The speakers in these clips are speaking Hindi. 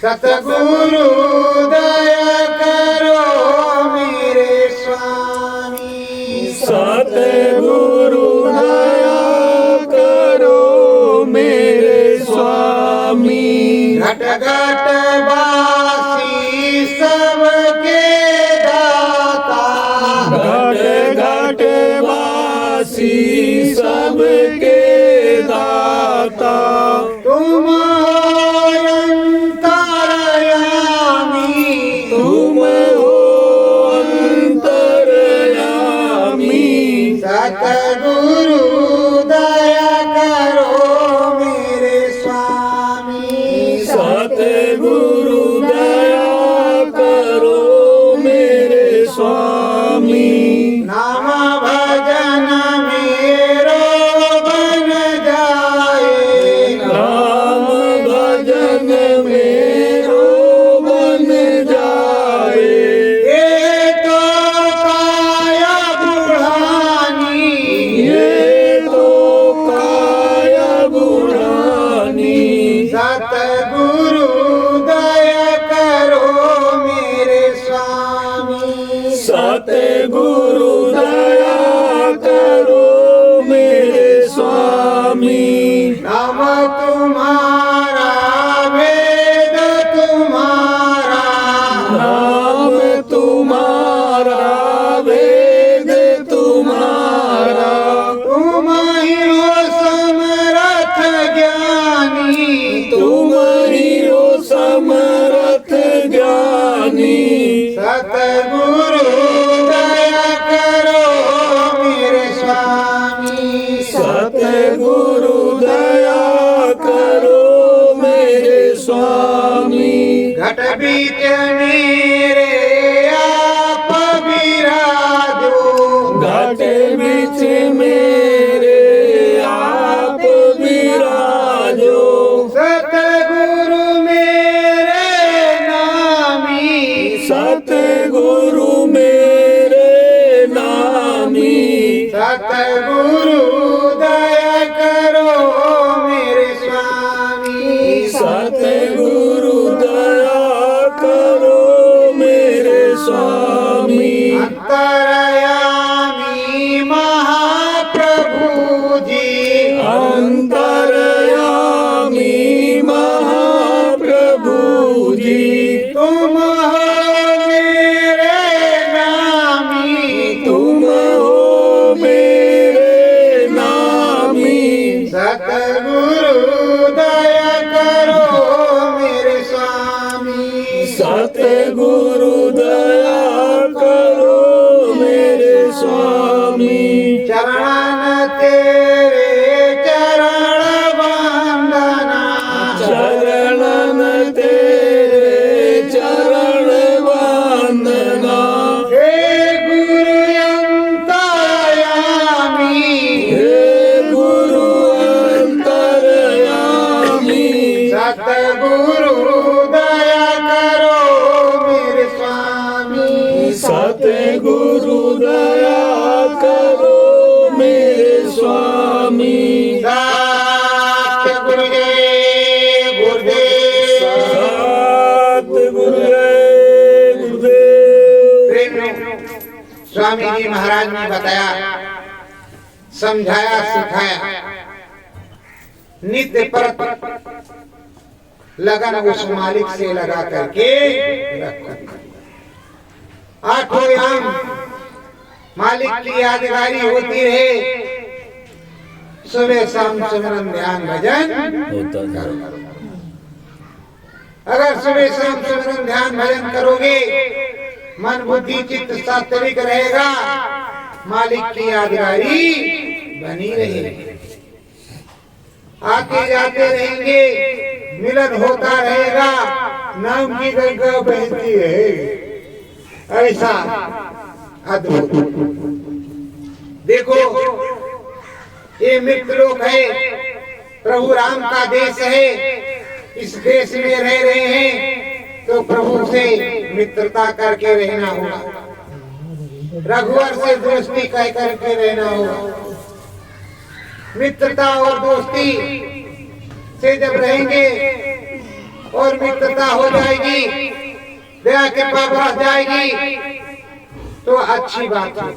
सतगुरु दया करो मेरे स्वामी, सतगुरु दया करो मेरे स्वामी। घट घट वासी सबके दाता, घट घट वासी सबके दाता। तुम अंतर्यामी, तुम हो अंतर्यामी। सतगुरु दया करो मेरे स्वामी, सतगुरु दया करो मेरे स्वामी। नाम भजन मेरो बन जाए, नाम भजन मेरो बन जाए। ये तो काया बुढ़ानी, ये तो काया बुढ़ानी। सतगुरु दया करो मेरे स्वामी, सतगुरु दया करो मेरे स्वामी। नाम तुम्हारा वेद तुम्हारा, नाम तुम्हारा वेद तुम्हारा। तुम ही हो समर्थ ज्ञानी, तुम ही हो समर्थ ज्ञानी। सतगुरु दया करो मेरे स्वामी, सतगुरु दया करो मेरे स्वामी। घट बीच मेरे आप विराजो, घट बीच मेरे आप विराजो। सतगुरु मेरे नामी, सतगुरु मेरे नामी। सतगुरु दया करो मेरे स्वामी, सतगुरु दया करो मेरे स्वामी। अंतर्यामी महाप्रभु जी, अंतर्यामी महाप्रभु जी। तुम हो मेरे नामी, तुम हो मेरे नामी। सतगुरु दया करो मेरे स्वामी, सतगुरु दया करो मेरे स्वामी। चरण तेरे चरण वंदना, चरणन तेरे चरण वंदना। हे गुरु अंतर्यामी, हे गुरु अंतर्यामी। सतगुरु दया करो मेरे स्वामी, सतगुरु दया करो मेरे स्वामी। सतगुरुदेव गुरुदेव। सतगुरुदेव गुरुदेव। स्वामी जी महाराज ने बताया, समझाया, सिखाया, नित्य पर लगन उस मालिक से लगा करके रखो। आठों याम मालिक की यादगारी होती रहे, सुबह शाम सिमरन ध्यान भजन होता है। अगर सुबह शाम सिमरन ध्यान भजन करोगे, मन बुद्धि चित्त सात्विक रहेगा, मालिक की यादगारी बनी रहेगी। आते जाते रहेंगे, मिलन होता रहेगा, नाम की गंगा बहती रहेगी। ऐसा अद्भुत। देखो, ये मित्र लोग है, प्रभु राम का देश है, इस देश में रह रहे हैं, तो प्रभु से मित्रता करके रहना होगा, रघुवर से दोस्ती कह करके रहना होगा। मित्रता और दोस्ती से जब रहेंगे और मित्रता हो जाएगी, दया कृपा बढ़ जाएगी, तो अच्छी बात है।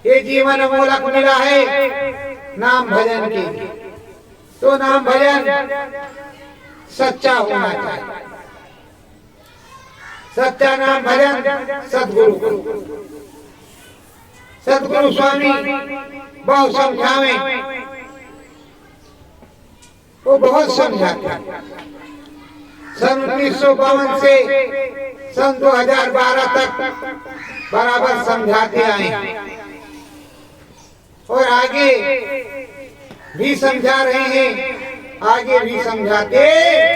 ये जीवन अमूलक मिला है नाम भजन की, तो नाम भजन सच्चा होना चाहिए। सच्चा नाम भजन सदगुरु, सदगुरु स्वामी बहुत समझावे, वो बहुत समझाते। सन 1952 से सन 2012 तक बराबर समझाते आए और आगे भी समझा रहे हैं, आगे भी समझाते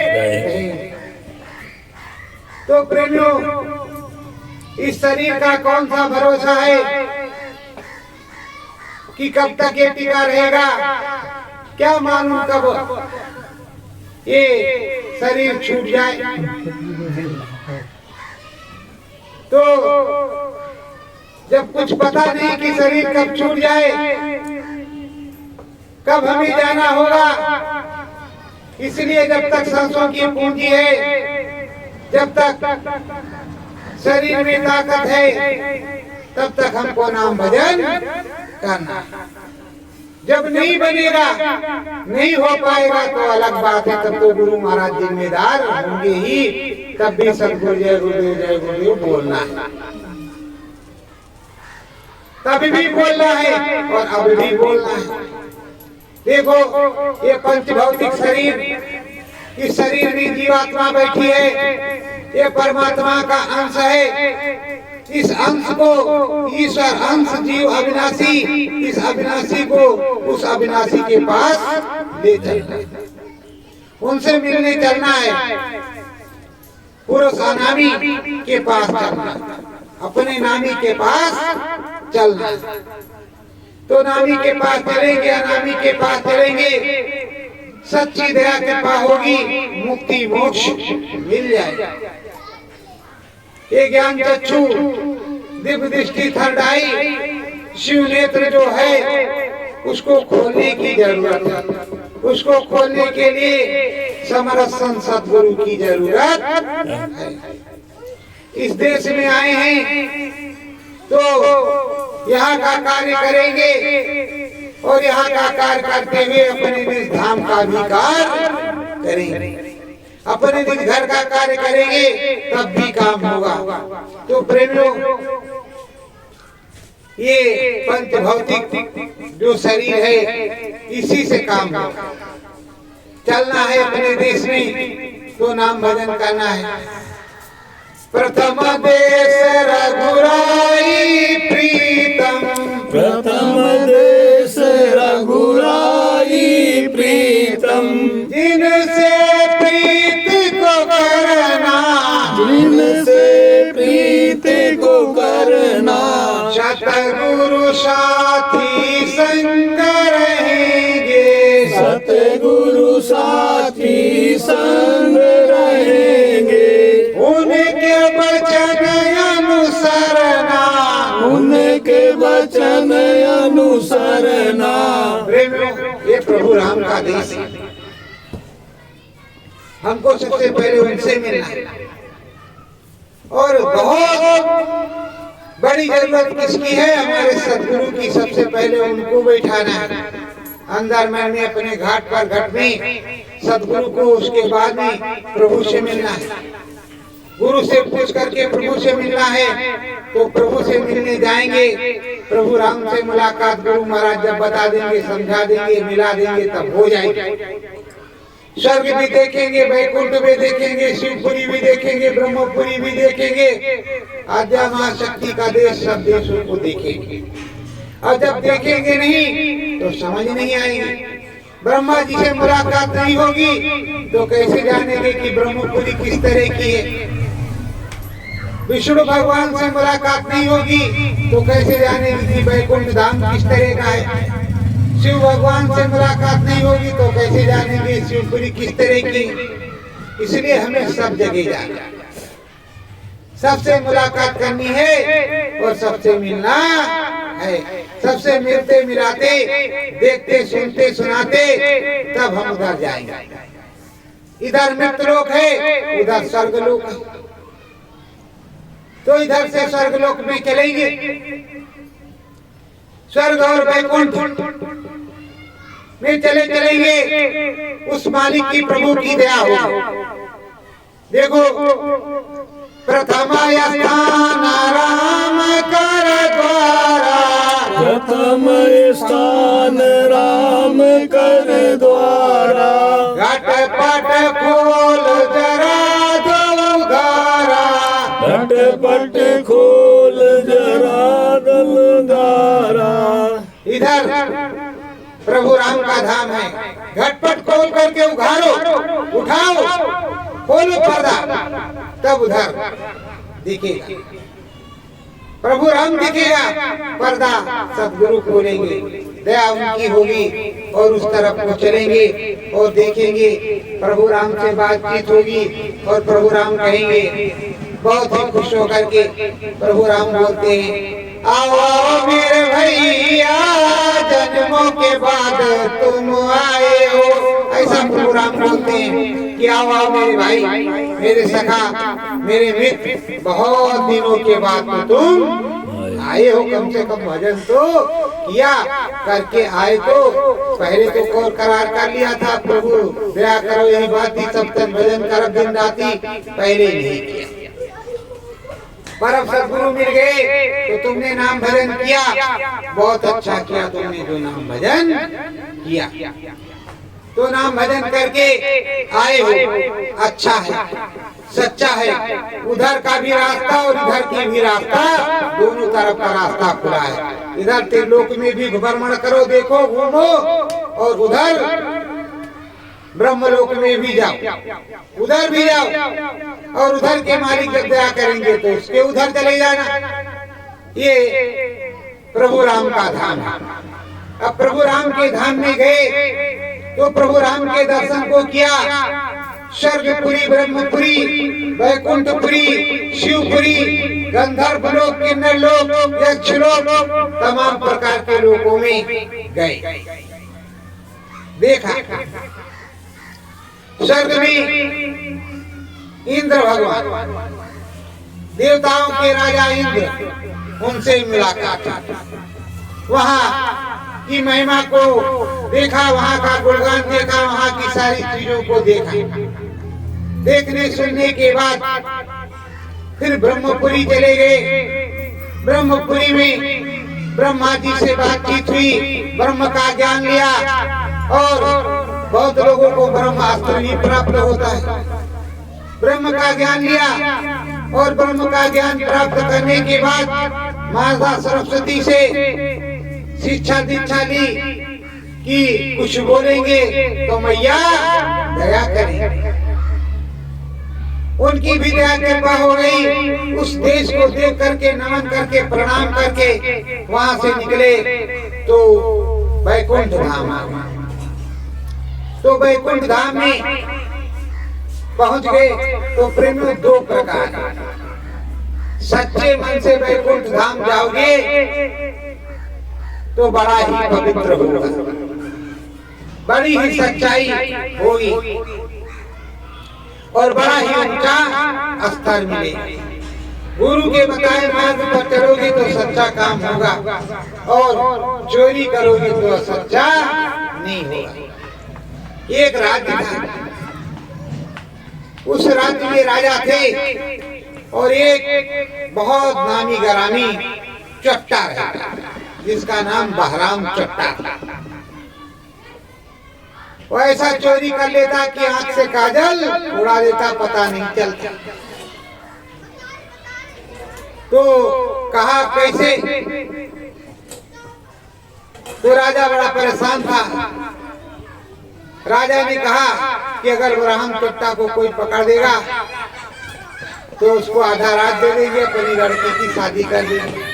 रहेंगे। तो प्रेमियों, इस शरीर का कौन सा भरोसा है कि कब तक ये टिका रहेगा? क्या मालूम कब ये शरीर छूट जाए। तो जब कुछ पता नहीं कि शरीर कब छूट जाए, कब हमें जाना होगा, इसलिए जब तक सांसों की पूंजी है, जब तक शरीर में ताकत है, तब तक हमको नाम भजन करना। जब नहीं बनेगा, नहीं हो पाएगा तो अलग बात है, तब तो गुरु महाराज जिम्मेदार होंगे ही। तब भी सदगुरु जय गुरुदेव बोलना है, तभी भी बोलना है और अब भी बोलना है। देखो, ये पंच भौतिक शरीर, इस शरीर में जीवात्मा बैठी है, ये परमात्मा का अंश है। इस अंश को ईश्वर अंश जीव अविनाशी, इस अविनाशी को उस अविनाशी के पास ले चलना, उनसे मिलने चलना है। पुरुष अनामी के पास चलना, अपने नामी के पास चलना। तो नामी के पास चलेंगे, अनामी के पास चलेंगे, सच्ची दया कृपा होगी, मुक्ति मोक्ष मिल जाएगा। ये ज्ञान चक्षु दिव्य दृष्टि थर्ड आई शिव नेत्र जो है, उसको खोलने की जरूरत है। उसको खोलने के लिए समर्थ संत सदगुरु की जरूरत है। इस देश में आए हैं तो यहाँ का कार्य करेंगे और यहाँ का कार्य करते हुए अपने निज धाम का भी कार्य करेंगे। अपने निज घर का कार्य करेंगे तब भी काम होगा। तो प्रेमियों, ये पंच भौतिक जो शरीर है, इसी से काम होगा। चलना है अपने देश में तो नाम भजन करना है। प्रथम देश रघुराई प्रीतम, प्रथम देश रघुराई प्रीतम, जिनसे प्रीत को करना, जिनसे प्रीत को करना, सतगुरु साथी संग रहेंगे, सतगुरु साथी संग रहेंगे, उनके वचन अनुसरना, उनके वचन अनुसरना। ये प्रभु राम का देश है, हमको सबसे पहले उनसे मिलना है। और बहुत बड़ी जरूरत किसकी है? हमारे सदगुरु की। सबसे पहले उनको बैठाना है अंदर में अपने घाट पर, घट में सदगुरु को, उसके बाद में प्रभु से मिलना है। गुरु से पूछ करके प्रभु से मिलना है। तो प्रभु से मिलने जाएंगे, प्रभु राम से मुलाकात गुरु महाराज जब बता देंगे, समझा देंगे, मिला देंगे, तब हो जाएगी। स्वर्ग भी देखेंगे, वैकुंठ भी देखेंगे, शिवपुरी भी देखेंगे, ब्रह्मपुरी भी देखेंगे, आद्या महाशक्ति का देश, सब देशों को देखेंगे। और जब देखेंगे नहीं तो समझ नहीं आएगी। ब्रह्मा जी से मुलाकात नहीं होगी तो कैसे जानेंगे कि ब्रह्मपुरी किस तरह की है? विष्णु भगवान से मुलाकात नहीं होगी तो कैसे जानेंगे कि वैकुंठ धाम किस तरह का है? शिव भगवान से मुलाकात नहीं होगी तो कैसे जानेंगे शिवपुरी किस तरह की? इसलिए हमें सब जगह जाना, सबसे मुलाकात करनी है और सबसे मिलना है। सबसे मिलते मिलाते, देखते सुनते सुनाते, तब हम उधर जाएंगे। इधर मृत्यलोक है, उधर स्वर्गलोक है। तो इधर से स्वर्गलोक में चलेंगे, स्वर्ग और वैकुंठ में चलेंगे, उस मालिक की प्रभु की दया हो। देखो, प्रथम स्थान राम कर द्वारा, प्रथम स्थान राम कर द्वारा, घटपट खोल जरा दो धारा, घटपट खोल जरा दलदारा। इधर प्रभु राम का धाम है, घटपट खोल करके उघारो, उठाओ, खोलो पर्दा, तब उधर दिखेगा प्रभु राम दिखेगा। पर्दा सदगुरु खोलेंगे, दया उनकी होगी और उस तरफ को चलेंगे और देखेंगे, प्रभु राम से बातचीत होगी और प्रभु राम कहेंगे, बहुत ही खुश होकर के प्रभु राम बोलते हैं, आओ आओ मेरे भैया, जन्मों के बाद तुम आए हो। ऐसा प्रभु राम बोलते हैं कि आओ आओ मेरे भाई, मेरे सखा, मेरे मित्र, बहुत दिनों के बाद तो तुम आए हो, कम से कम भजन तो किया, करके आए। तो पहले तो कौर करार कर लिया था, प्रभु दया करो, यही बात थी, सब तक भजन कर दिन राती, पहले नहीं किया। पर अब सदगुरु मिल गए तो तुमने नाम भजन किया, बहुत अच्छा किया तुमने जो नाम भजन किया। तो नाम भजन करके आए हो, अच्छा है, सच्चा है। उधर का भी रास्ता और इधर की भी रास्ता, दोनों तरफ का रास्ता खुला है। इधर त्रिलोक में भी भ्रमण करो, देखो, घूमो, और उधर ब्रह्मलोक में भी जाओ, उधर भी जाओ, और उधर के मालिक जब दया करेंगे तो उसके उधर चले जाना। ये प्रभु राम का धाम है। अब प्रभु राम के धाम में गए तो प्रभु राम के दर्शन को किया। स्वर्गपुरी, ब्रह्मपुरी, वैकुंठपुरी, शिवपुरी, गंधर्व लोक, किन्नर लोक, यक्ष लोक, तमाम प्रकार के लोकों में गए, देखा। स्वर्ग में इंद्र भगवान, देवताओं के राजा इंद्र, उनसे मुलाकात, वहाँ की महिमा को देखा, वहाँ का गुणगान देखा, वहाँ की सारी चीजों को देखा। देखने सुनने के बाद फिर ब्रह्मपुरी चले गए। ब्रह्मपुरी में ब्रह्मा जी से बातचीत हुई, ब्रह्म का ज्ञान लिया, और बहुत लोगों को ब्रह्मास्त्र भी प्राप्त होता है। ब्रह्म का ज्ञान लिया और ब्रह्म का ज्ञान प्राप्त करने के बाद माता सरस्वती से शिक्षा दीक्षा ली कि कुछ बोलेंगे तो मैया दया करें। उनकी भी दया कृपा हो गई। उस देश को देख करके, नमन करके, प्रणाम करके वहां से निकले तो वैकुंठ धाम आ गए। तो वैकुंठ धाम में पहुंच गए तो प्रेम दो प्रकार, सच्चे मन से वैकुंठ धाम जाओगे तो बड़ा ही पवित्र होगा, बड़ी ही सच्चाई होगी और बड़ा ही ऊंचा स्तर मिलेगा। गुरु के बताए मार्ग पर चलोगे तो सच्चा काम होगा, और चोरी करोगे तो सच्चा नहीं होगा। एक राज्य था, उस राज्य में राजा थे और एक बहुत नामी गरामी चट्टा रहता जिसका नाम बहराम चट्टा था। वो ऐसा चोरी कर लेता कि आंख से काजल उड़ा देता, पता नहीं चलता। तो कहा कैसे, तो राजा बड़ा परेशान था। राजा ने कहा कि अगर बहराम चट्टा को कोई पकड़ देगा तो उसको आधा रात दे देंगे, अपनी लड़की की शादी कर देंगे,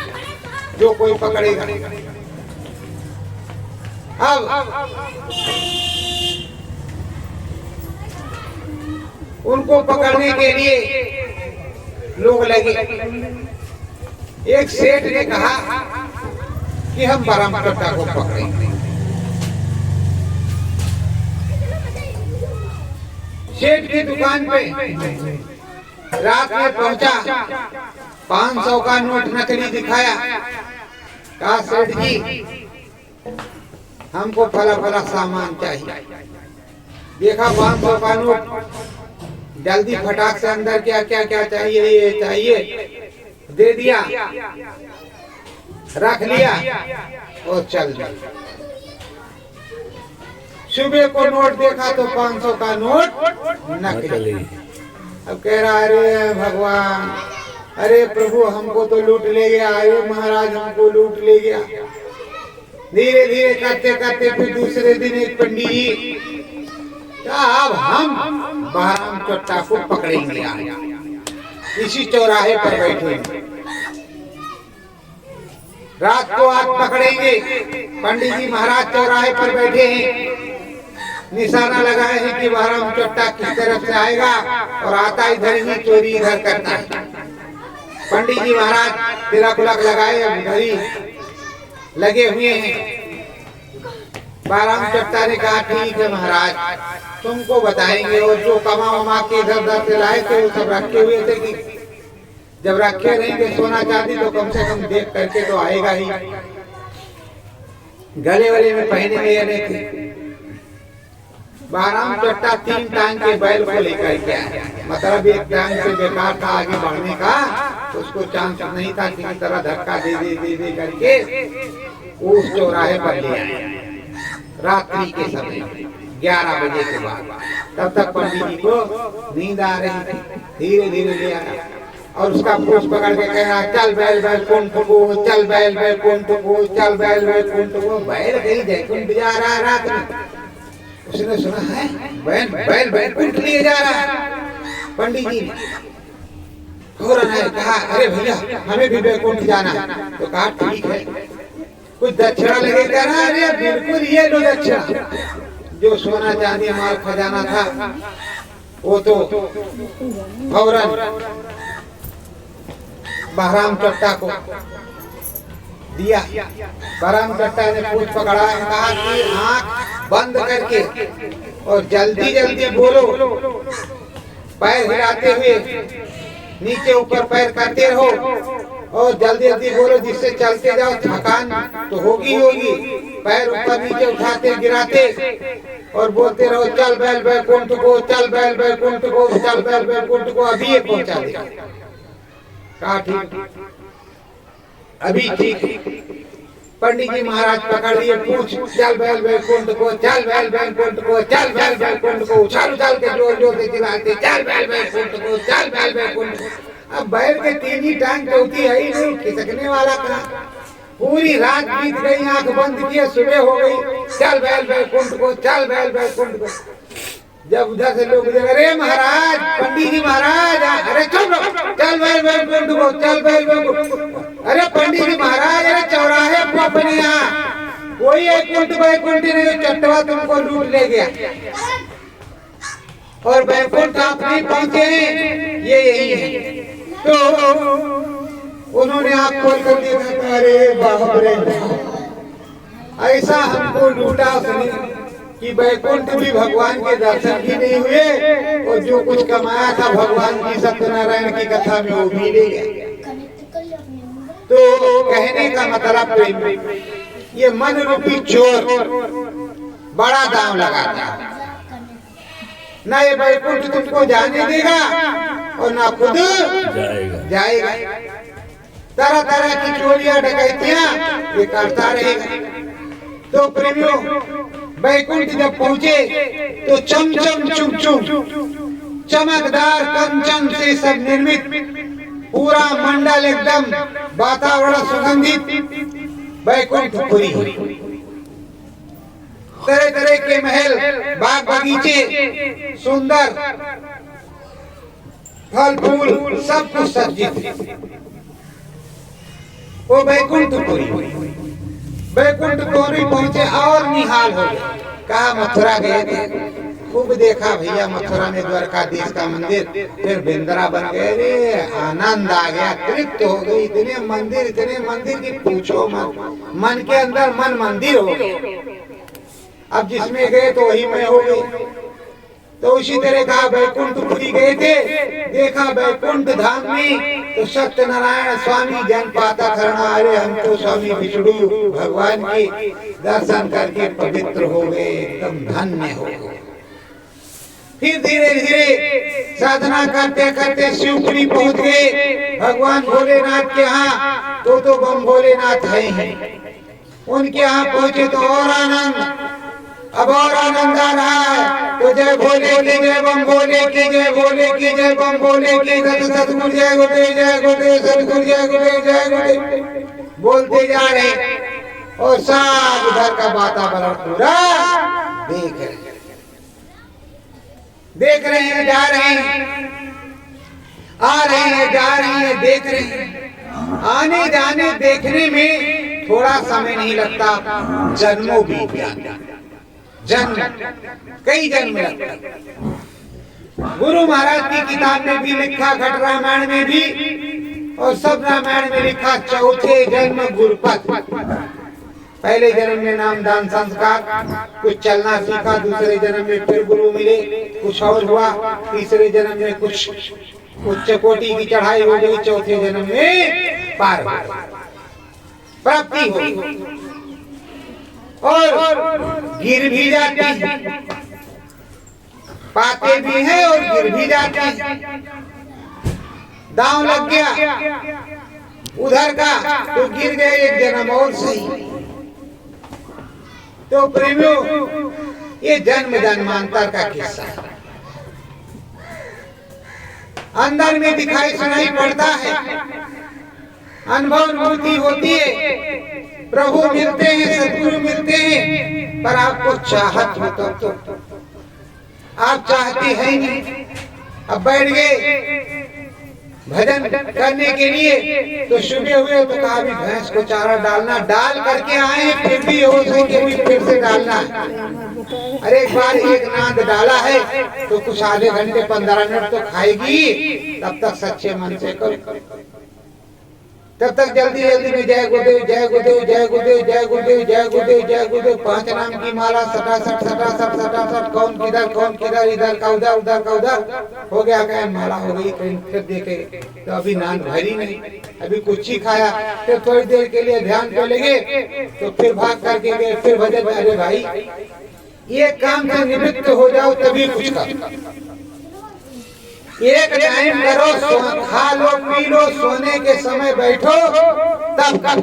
जो कोई पकड़ेगा। अब उनको पकड़ने के लिए लोग लगे। एक सेठ ने कहा कि हम बहराम चट्टा को पकड़ेंगे। सेठ की दुकान पे रात में पहुंचा, 500 का नोट नकली दिखाया। कहा सेठ जी हमको फला फला सामान चाहिए। देखा 500 का नोट, जल्दी फटाक से अंदर क्या क्या क्या चाहिए ये चाहिए दे दिया, रख लिया और चल दिया। सुबह को नोट देखा तो 500 का नोट नकली। अब कह रहा अरे भगवान, अरे प्रभु हमको तो लूट ले गया, अरे महाराज हमको लूट ले गया। धीरे धीरे करते करते फिर दूसरे दिन एक पंडित जी, अब हम बहराम चट्टा को पकड़ेंगे, इसी चौराहे पर बैठे रात को आज पकड़ेंगे। पंडित जी महाराज चौराहे पर बैठे हैं, निशाना लगाए हैं कि बहराम चट्टा किस तरफ से आएगा और आता इधर ही, चोरी इधर करता है। पंडित जी महाराज तिलक उलक लगाए उधर ही लगे हुए हैं। बहराम चट्टा ने कहा ठीक है महाराज, तुमको बताएंगे। और जो कमा वमा के इधर उधर से लाए थे वो सब रखे हुए थे कि जब रखे रहेंगे सोना चांदी तो कम से कम देख करके तो आएगा ही। गले वाले में पहने हुए नहीं थे। बहराम चट्टा 3 टांग के बैल को लेकर के आया, मतलब एक टांग से बेकार था आगे बढ़ने का, तो उसको चांस नहीं था, किसी तरह धक्का दे दे दे दे करके उस चौराहे पर ले आया रात्रि के समय 11 बजे के बाद। तब तक पंडित जी को नींद आ रही थी, धीरे धीरे ले आया और उसका पूछ पकड़ के कह रहा चल बैल बैकुंठ को, चल बैल बैकुंठ को, चल बैल बैकुंठ को। बैल कहीं जयकुंठ जा रहा है रात में। उसने सुना है बैल बैकुंठ लिए जा रहा है। पंडित जी फौरन है, कहा अरे भैया हमें भी बैकुंठ जाना है। तो कहा ठीक है, कुछ दक्षिणा लगेगा ना? अरे बिल्कुल ये लो दक्षिणा। जो सोना चांदी हमारा खजाना था वो तो फौरन बहराम चट्टा को दिया। बहराम चट्टा ने पूछ पकड़ा, कहा कि आंख बंद करके और जल्दी जल्दी बोलो, पैर हिलाते हुए नीचे ऊपर पैर करते रहो और जल्दी जल्दी बोलो, जिससे चलते जाओ थकान तो होगी होगी। पैर ऊपर नीचे उठाते गिराते और बोलते रहो चल बैल बैकुंठ को, चल बैल बैकुंठ को, चल बैल बैकुंठ को। अभी ये पहुंचा दिया। कहा ठीक, अभी ठीक। पंडित जी महाराज पकड़ लिए, पूछ चल बैल बैकुंठ को, चल बैल बैकुंठ को, चल बैल बैकुंठ को। उछाल उछाल के जोर जोर से चिल्लाते चल बैल बैकुंठ को, चल बैल बैकुंठ को। अब बैल के 3 ही टांग चौथी है ही नहीं, खिसकने वाला कहाँ। पूरी रात बीत गई, आंख बंद किए, सुबह हो गई, चल बैल बैकुंठ को, चल बैल बैकुंठ को। जब उधर से लोग अरे महाराज, पंडित जी महाराज, अरे चुप रहो, चल बैल बैकुंठ को, चल बैल बैकुंठ। अरे पंडित जी महाराज, अरे चौराहे पर अपने यहाँ कोई बैकुंठ बैकुंठ नहीं, चट्टवा तुमको लूट ले गया और बैकुंठ आप नहीं पहुंचे, ये यही है। तो उन्होंने आँख खोल कर देखा, अरे बाप रे, ऐसा हमको लूटा उसने कि बैकुंठ भी भगवान के दर्शन भी नहीं हुए और जो कुछ कमाया था भगवान की सत्यनारायण की कथा में वो भी ले गया। तो कहने का मतलब ये मन रूपी चोर बड़ा दाम लगाता है। ना ये बैकुंठ तुमको जाने देगा और ना खुद जाएगा। तरह तरह की चोरियां डकैतियां ये करता रहेगा। तो प्रेमियों, बैकुंठ जब पहुंचे तो चमचम चुम चमकदार कंचन से सब निर्मित पूरा मंडल, एकदम वातावरण सुगंधित बैकुंठपुरी। तरह तरह के महल, बाग बगीचे, सुंदर फल फूल, सब कुछ सज्जित। वो बैकुंठपुरी। बैकुंठपुरी पहुंचे और निहाल हो गए। कहा मथुरा गए थे, खूब देखा भैया मथुरा में द्वारकाधीश का मंदिर, फिर वृंदावन गए, रे आनंद आ गया, तृप्त हो गई। इतने मंदिर की पूछो मत, मन के अंदर मन मंदिर हो गया। अब जिसमें गए तो वही मैं हो गई। तो उसी तरह कहा वैकुंठपुरी गए थे, देखा वैकुंठ धाम में तो सत्यनारायण स्वामी जन पाता करना, अरे हम तो स्वामी विष्णु भगवान के दर्शन करके पवित्र हो गए, एकदम धन्य हो गए। फिर धीरे धीरे साधना करते करते शिवपुरी पहुंच गए भगवान भोलेनाथ के यहाँ। तो बम भोलेनाथ है ही, उनके यहाँ पहुंचे तो और आनंद, अब और आनंद आ रहा है। तो जय भोले की जय, बम भोले की जय, भोले की जय, बम भोले की जय, सतगुरु जय गुरुदेव, जय गुरुदेव, सतगुरु जय गुरुदेव, जय गुरुदेव बोलते जा रहे और सब उधर का वातावरण पूरा देख रहे हैं, जा रहे हैं, आ रहे हैं, जा रहे हैं, देख रहे हैं। आने जाने देखने में थोड़ा समय नहीं लगता, जन्मों बीत जाता, जन्म कई जन्म लगता। गुरु महाराज की किताब में भी लिखा, घट रामायण में भी और सब रामायण में लिखा, चौथे जन्म गुरुपत। पहले जन्म में नाम दान संस्कार, कुछ चलना सीखा, दूसरे जन्म में फिर गुरु मिले, कुछ और हुआ, तीसरे जन्म में कुछ उच्च कोटि की चढ़ाई हो गई, चौथे जन्म में पार प्राप्ति हो गई। और गिर भी जाती है, पाते भी हैं और गिर भी जाती है। दांव लग गया उधर का तो गिर गए एक जन्म और सही। तो प्रेमियों, ये जन्म जन्मांतर का किस्सा है, अंदर में दिखाई सुनाई पड़ता है, अनुभव अनुभूति होती है, प्रभु मिलते हैं, सदगुरु मिलते हैं, पर आपको चाहत हो तो आप चाहते हैं नहीं। अब बैठ गए भजन करने के लिए, तो सुबह हुए तो कहा भी भैंस को चारा डालना, डाल करके आए, फिर भी हो सके भी फिर से डालना है। अरे एक बार एक नाद डाला है तो कुछ आधे घंटे 15 मिनट तो खाएगी, तब तक सच्चे मन से करो, तब तक जल्दी जल्दी में जय गुरुदेव, जय गुरुदेव, जय गुरुदेव, जय गुरुदेव, जय गुरुदेव, जय गुरुदेव, 5 नाम की माला सटासट सटासट सटासट, कौन किधर, इधर का उधर, उधर का उधर हो गया, क्या माला हो गई। फिर देखे तो अभी नान भरी नहीं, अभी कुछ ही खाया, फिर थोड़ी देर के लिए ध्यान पे लगे तो फिर भाग करके गए, फिर भजन। अरे भाई, ये काम से निवृत्त हो जाओ तभी कुछ करो, एक टाइम करो, खा लो, पी लो, सोने के समय बैठो तब कर,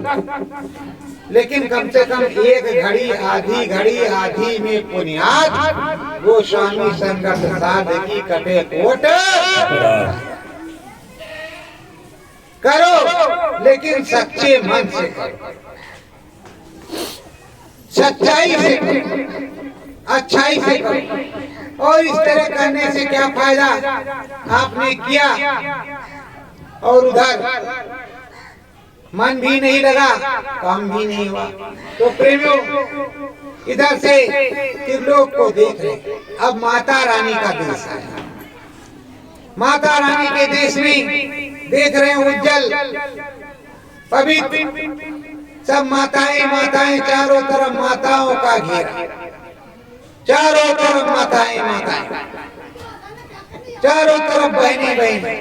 लेकिन कम से कम एक घड़ी आधी में पुण्यात वो स्वामी संगत साधकी कटे कोट करो, लेकिन सच्चे मन से करो, सच्चाई से करो, अच्छाई से करो। और इस तरह करने से क्या फायदा, आपने किया और उधर मन भी नहीं लगा, काम भी नहीं हुआ। तो प्रेमियों, इधर से त्रिलोक को देख रहे, अब माता रानी का देश है, माता रानी के देश में देख रहे हैं उज्जवल पवित्र सब माताएं, चारों तरफ माताओं का घेरा, चारों तरफ माताएं, चारों तरफ बहने।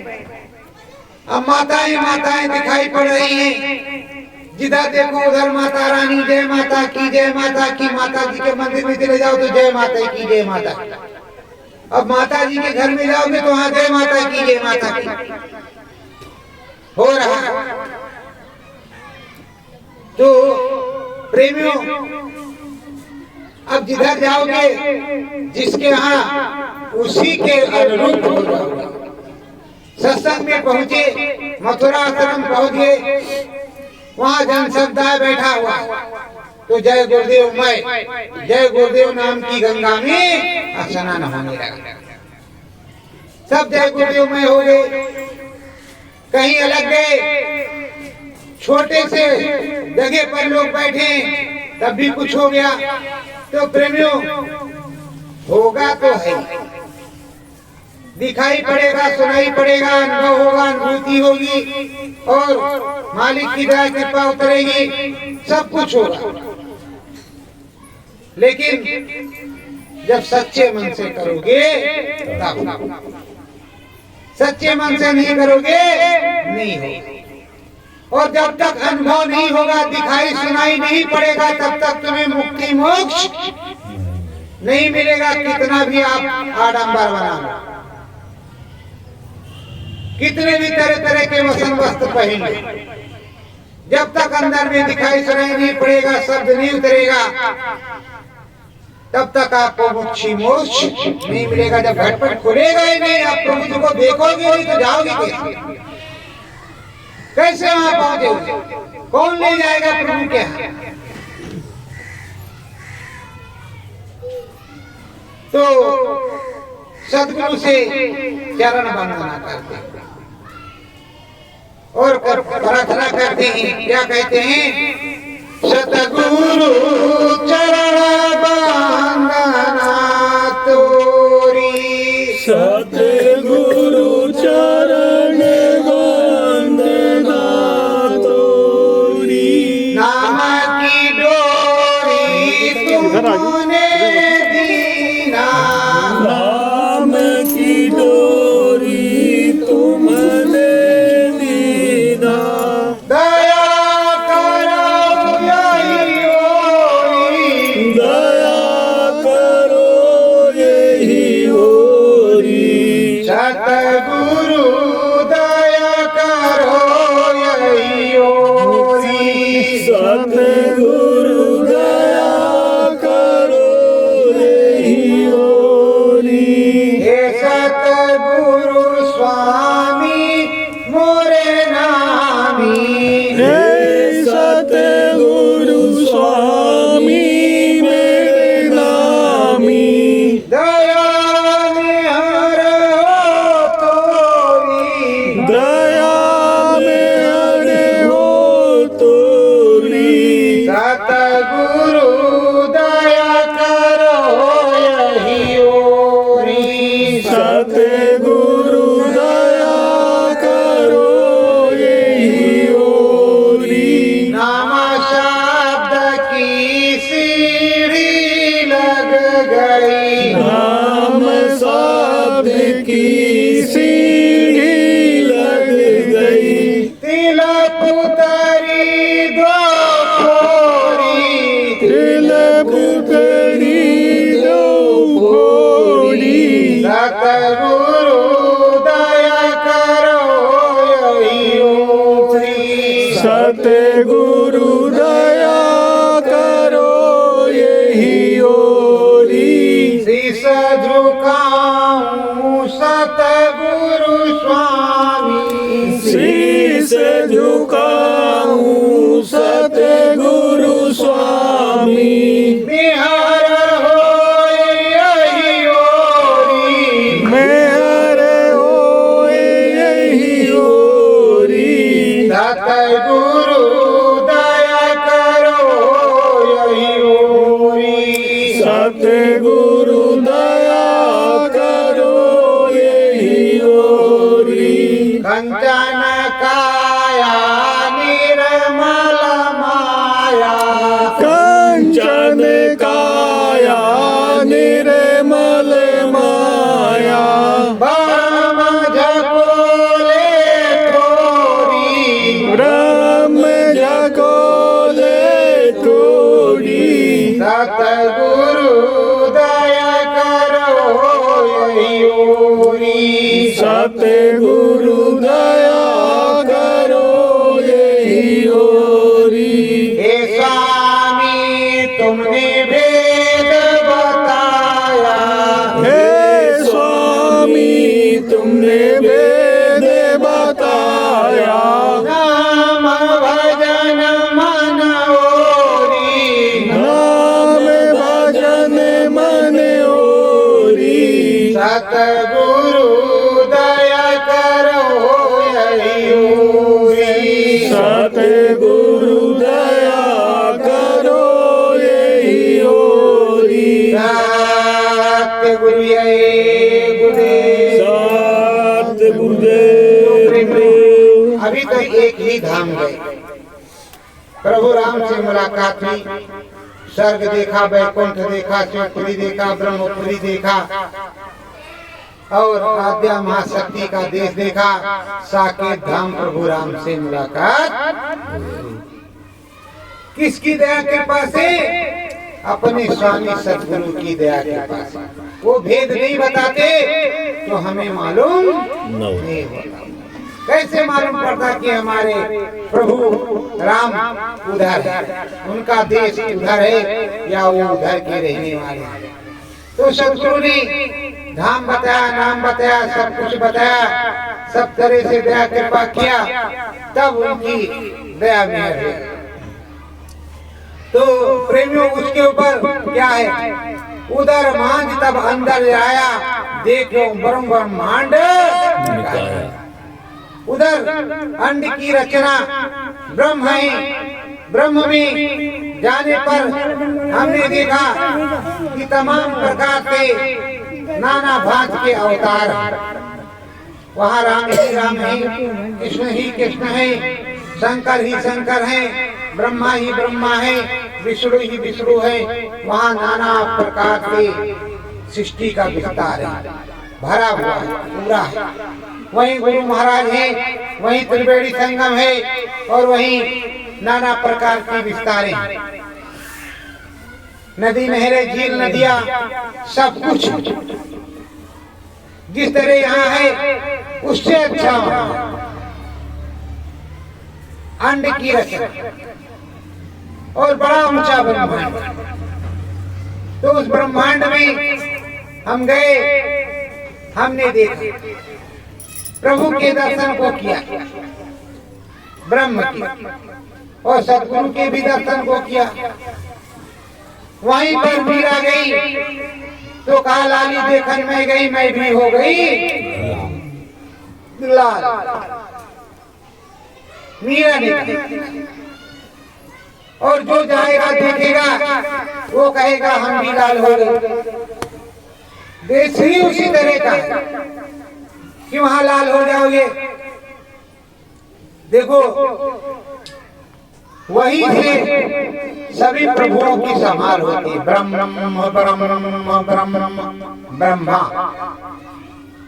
अब माताएं दिखाई पड़ रही हैं, जिधर देखो उधर माता रानी, जय माता की, जय माता की। माता जी के मंदिर में चले जाओ तो जय माता की, जय माता। अब माता जी के घर में जाओगे तो वहां जय माता की, जय माता की हो रहा। तो प्रेमियों, अब जिधर जाओगे जिसके यहाँ उसी के अनुरूप हो जाओगे। सत्संग में पहुंचे, मथुरा आश्रम पहुंचे, वहां जन समुदाय बैठा हुआ, तो जय गुरुदेव मैं, जय गुरुदेव नाम की गंगा में स्नान होने लगा। सब जय गुरुदेव मैं हो गए। कहीं अलग गए, छोटे से जगह पर लोग बैठे, तब भी कुछ हो गया। तो प्रेमियों, होगा तो है, दिखाई पड़ेगा, सुनाई पड़ेगा, अनुभव होगा, अनुभूति होगी और मालिक की दया कृपा उतरेगी, सब कुछ होगा। लेकिन जब सच्चे मन से करोगे तब, सच्चे मन से नहीं करोगे नहीं होगा। और जब तक अनुभव नहीं होगा, दिखाई सुनाई नहीं पड़ेगा, तब तक तुम्हें मुक्ति मोक्ष नहीं मिलेगा। कितना भी आप आडंबर बना, कितने भी तरह तरह के वसन वस्त्र पहन लो, जब तक अंदर में दिखाई सुनाई नहीं पड़ेगा, शब्द नहीं उतरेगा, तब तक आपको मोक्षी मोक्ष नहीं मिलेगा। जब घटपट खुलेगा ही नहीं, आप प्रभु जी को देखोगे नहीं तो जाओगे कैसे? कैसे वहां पहुंचोगे? कौन ले जाएगा प्रभु के यहाँ? तो सदगुरु से चरण वंदना करते हैं और प्रार्थना करते हैं। क्या कहते हैं? सतगुरु चरण वंदना तोरी, सतगुरु चरण वंदना तोरी, नाम की डोरी तुमने दीना, नाम की डोरी तुमने दीना, दया करो यही ओरी, दया करो यही ओरी, सतगुरु दया करो यही ओरी, सतगुरु दया करो यही ओरी, हे सतगुरु स्वामी मोरे नामी, हे सतगुरु स्वामी मेरे नामी, दया निहर हो तोरी, दया में अरे हो तोरी, सतगुरु दया करो यही ओरी, सतगुरु दया करो यही ओरी, नाम शब्द की सीढ़ी लग गई, नाम शब्द की सीढ़ी लग गई, तिलक उतरी दो फोरी, तिलक करी दो फोड़ी, सतगुरु दया करो यही ओरी, सतगुरु दया करो यही ओरी, शीश झुकाऊं सतगुरु स्वामी, शीश झुकाऊं सतगुरु स्वामी, बिहार हो यही ओरी, मेहर हो यही ओरी, सतगुरु दया करो यही ओरी, सतगुरु दया करो यही ओरी, कंचन काया निर्मल माया, कंचन काया निर्मल माया, ब्रह्म झकोले ठोरी, ब्रह्म झकोले ठोरी, सतगुरु दया करो यही ओरी, सतगुरु दया करो यही ओरी, हे स्वामी तुमने वेद बताया, हे स्वामी तुमने वेद बताया, नाम भजन मन ओरी, नाम भजन मन ओरी, सतगुरु दया करो यही ओरी, सतगुरु दया करो यही ओरी, सतगुरु ये गुरुदेव। सतगुरुदेव। अभी तो एक ही धाम गए, प्रभु राम से मुलाकात हुई, स्वर्ग देखा, वैकुंठ देखा, शिवपुरी देखा, ब्रह्मपुरी देखा और आद्या महाशक्ति का देश देखा। साकेत धाम प्रभु राम से मुलाकात। किसकी दया कृपा से? अपने स्वामी सद्गुरु की दया कृपा से। वो भेद नहीं बताते तो हमें मालूम नहीं होता। कैसे मालूम पड़ता कि हमारे प्रभु राम उधर है, उनका देश उधर है या वो उधर के रहने वाले हैं? तो सद्गुरु ने धाम बताया, नाम बताया, सब कुछ बताया, सब तरह से दया कृपा किया, तब उनकी दया में है। तो प्रेमियों उसके ऊपर क्या है? उधर मांझ तब अंदर आया, देखो ब्रह्मांड उधर अंड की रचना ब्रह्म है। ब्रह्म में जाने पर हमने देखा कि तमाम प्रकार के नाना भांत के अवतार। वहाँ राम ही राम है, कृष्ण ही कृष्ण है, शंकर ही शंकर है, ब्रह्मा ही ब्रह्मा है, विष्णु ही विष्णु है। वहाँ नाना प्रकार के सृष्टि का विस्तार है, भरा हुआ है, पूरा है। वहीं गुरु महाराज है, वहीं त्रिवेणी संगम है और वहीं नाना प्रकार की विस्तारें, नदी नहरें, झील नदियां, सब कुछ जिस तरह यहाँ है उससे अच्छा अंड की रचना और बड़ा ऊंचा ब्रह्मांड। तो उस ब्रह्मांड में हम गए, हमने देखा, प्रभु के दर्शन को किया, ब्रह्म की और सद्गुरु के भी दर्शन को किया। वहीं पर मीरा गई तो कहा लाली देखन में गई, मैं भी हो गई लाल। मीरा ने और जो जाएगा देखेगा वो कहेगा हम भी लाल हो गए। देश ही उसी तरह का है कि वहां लाल हो जाओगे। देखो वही से सभी प्रभुओं की संभाल होती है। ब्रह्मा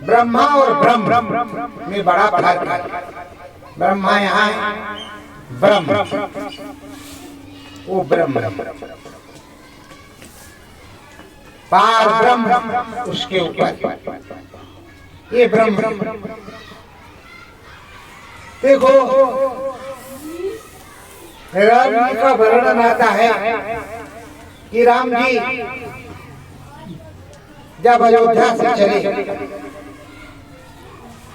ब्रह्मा और ब्रह्म में बड़ा फर्क है। ब्रह्मा यहाँ है, ब्रह्म वो ब्रह्म, पार ब्रह्म उसके ऊपर ये ब्रह्म। देखो राम जी का वर्णन आता है कि राम जी जब अयोध्या से चले,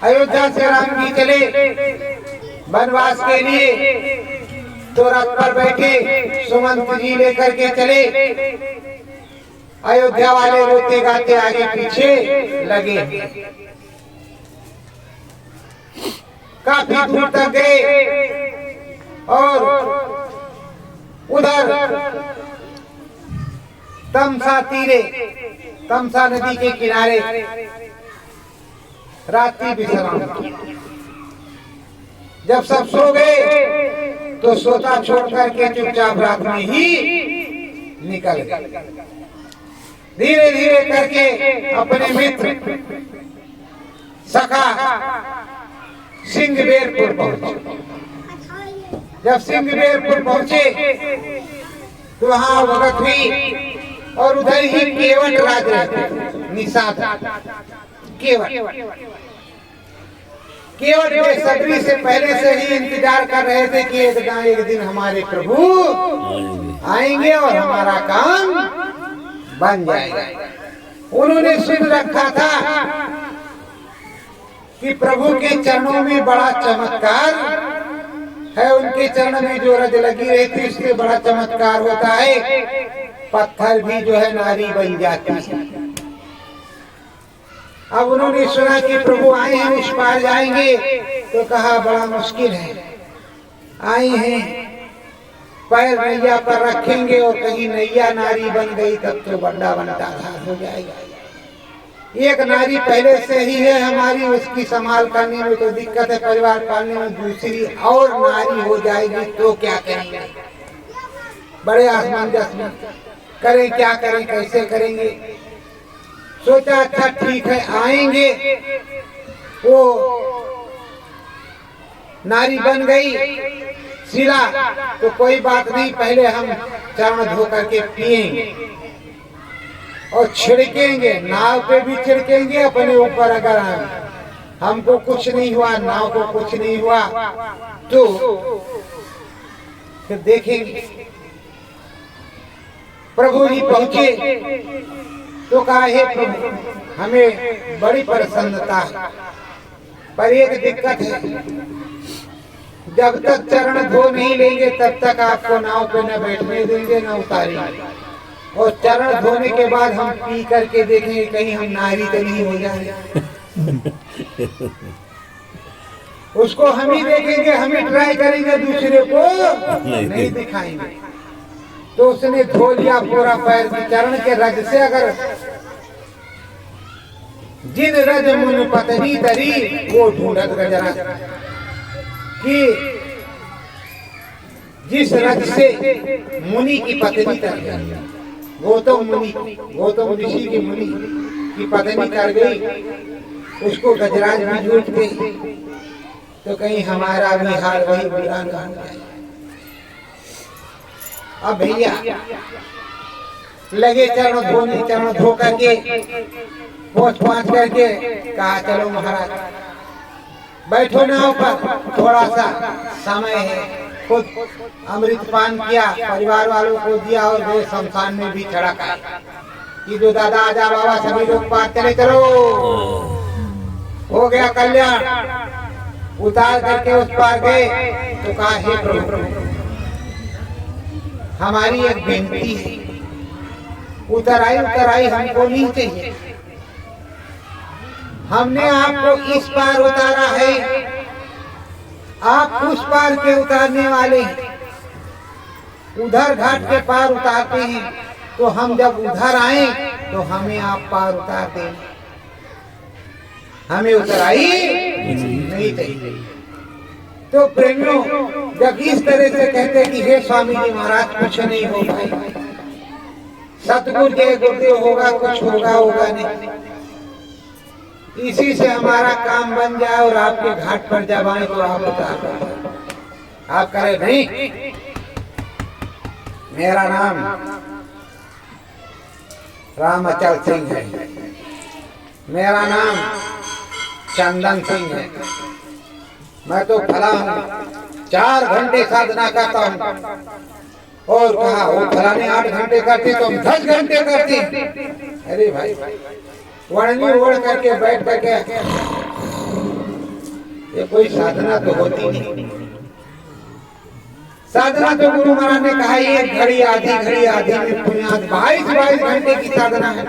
अयोध्या से राम जी चले वनवास के लिए, तो रथ पर बैठे सुमंत जी लेकर के चले। अयोध्या वाले रोते गाते आगे पीछे लगे, काफी दूर तक गए और उधर तमसा तीरे, तमसा नदी के किनारे रात्रि विश्राम की। जब सब सो गए तो सोता छोड़ करके चुपचाप रात में ही निकल गए। धीरे धीरे करके अपने मित्र सखा सिंहबेरपुर पहुंचे। जब सिंहबेरपुर पहुंचे तो वहां वक्त हुई और उधर ही केवट राज रहते, निषाद केवट बेसब्री से पहले से ही इंतजार कर रहे थे कि एक दिन हमारे प्रभु आएंगे और हमारा काम बन जाएगा। उन्होंने सुन रखा था कि प्रभु के चरणों में बड़ा चमत्कार है, उनके चरण में जो रज लगी रहती उससे बड़ा चमत्कार होता है। पत्थर भी जो है नारी बन जाती है। अब उन्होंने सुना कि प्रभु आए हैं, उस पार जाएंगे, तो कहा बड़ा मुश्किल है, आए हैं पैर नैया पर रखेंगे और कहीं नैया नारी बन गई तब तो बड़ा बंटाधार हो जाएगा। एक नारी पहले से ही है हमारी, उसकी संभाल करने में तो दिक्कत है, परिवार पालने में दूसरी और नारी हो जाएगी तो क्या करेंगे। बड़े आसमान करें क्या करें, कैसे करेंगे। सोचा अच्छा ठीक है आएंगे। वो नारी बन गई शिला, तो कोई बात नहीं, पहले हम चरण धो करके पिएंगे और छिड़केंगे, नाव पे भी छिड़केंगे अपने ऊपर। अगर हमको कुछ नहीं हुआ, नाव को कुछ नहीं हुआ, तो फिर देखेंगे। प्रभु जी पहुंचे तो कहा, हे प्रभु हमें बड़ी प्रसन्नता है, पर एक दिक्कत है, जब तक चरण धो नहीं लेंगे तब तक आपको नाव पे न बैठने देंगे न उतारेंगे। और चरण धोने के बाद हम पी करके देखेंगे कहीं हम नारी तो नहीं हो जाए। उसको हम ही देखेंगे, हम ही ट्राई करेंगे, दूसरे को नहीं दिखाएंगे। तो उसने धो लिया पूरा पैर की, चरण के रज से। अगर जिन रज मुन पतनी तरी, वो ढूंढत गजरा कि जिस रज से मुनि की पत्नी तर गई, गौतम ऋषि की मुनि की पत्नी तर गई, उसको गजराज भी झूठ गई, तो कहीं हमारा भी हाल वही बुरा न हो जाए। अब भैया लगे चरण धो करके पहुंच करके कहा, चलो महाराज बैठो नाव पर, थोड़ा सा समय है। खुद अमृत पान किया, परिवार वालों को दिया और वे शमशान में भी चढ़ा कि जो दादा आजा बाबा सभी लोग पार चले चलो, हो गया कल्याण। उतार करके उस पार गए तो कहा, हे प्रभु हमारी एक बेनती है, उतर आई हमको नहीं चाहिए। हमने आपको इस पार उतारा है, आप उस पार के उतारने वाले हैं। उधर घाट के पार उतारते हैं, तो हम जब उधर आए तो हमें आप पार उतार दें, हमें उतराई नहीं चाहिए। तो प्रेमियों जब इस तरह से कहते कि हे स्वामी जी महाराज कुछ नहीं हो पाए, सतगुरु जय गुरुदेव होगा, कुछ होगा नहीं, इसी से हमारा काम बन जाए और आपके घाट पर जब आए तो आप बता, आप कहे नहीं मेरा नाम रामचल सिंह है, मेरा नाम चंदन सिंह है, मैं तो फला हूँ, 4 घंटे साधना करता हूँ। और कहा वो फलाने 8 घंटे करते तो हम 10 घंटे करते। अरे भाई वड़नी ओढ़ करके बैठ करके ये कोई साधना तो होती नहीं। साधना तो गुरु महाराज ने कहा 1 घड़ी आधी में बुनियाद 22 घंटे की साधना है।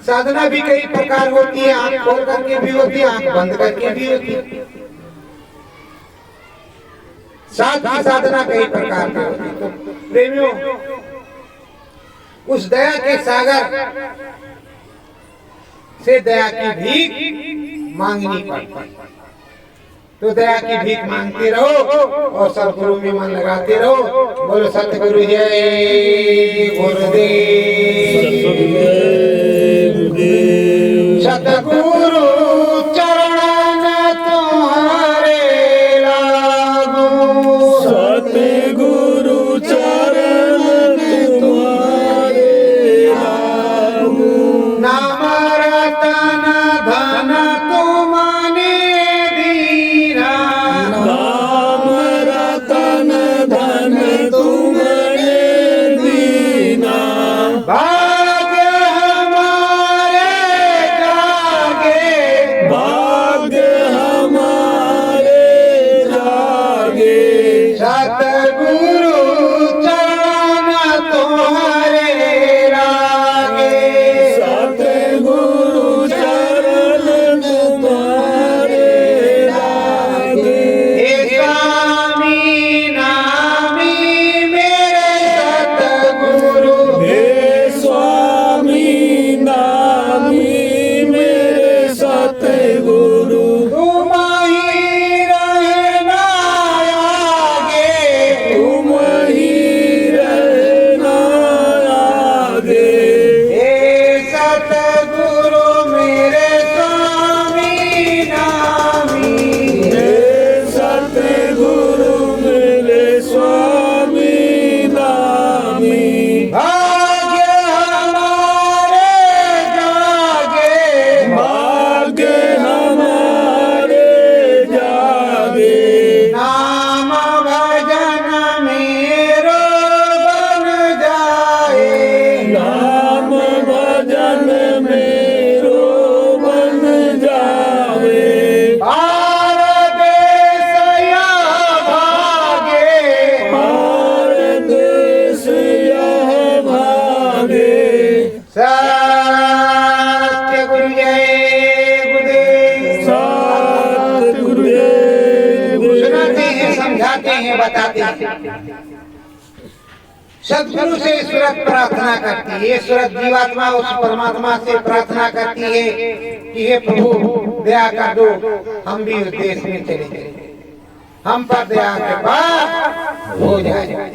साधना भी कई प्रकार होती है, आंख खोल करके भी होती है, आंख बंद करके भी होती है। साथ ही साधना कई प्रकार की होती है। तो प्रेमियों उस दया के सागर से दया की भीख मांगनी पड़ती। तो दया की भीख मांगते रहो और सतगुरु में मन लगाते रहो। बोलो सतगुरु जय गुरुदेव, सतगुरु चरण तुम्हारे लागू, सतगुरु चरण तुम्हारे लागू, नाम रतन धन तुमने दीना, नाम रतन धन तुमने दीना, भाग्य हमारे सतगुरु मेरे स्वामी नामी, सतगुरु मेरे स्वामी नामी। भाग्य हमारे जागे, भाग्य हमारे जागे, नाम भजन मेरो बन जाए, नाम भजन मेरो बन जावे। पार देश या भागे, पार देश यह भागे। सत्य गुरु जय गुरुदेव। सतगुरुदेव सुनाते हैं, समझाते हैं, बताते हैं। सदगुरु से ईश्वरत प्रार्थना करती है। ईश्वरत जीवात्मा उस परमात्मा से प्रार्थना करती है कि हे प्रभु दया कर दो, हम भी उस देश में चले जाए, हम पर दया कृपा हो जाए।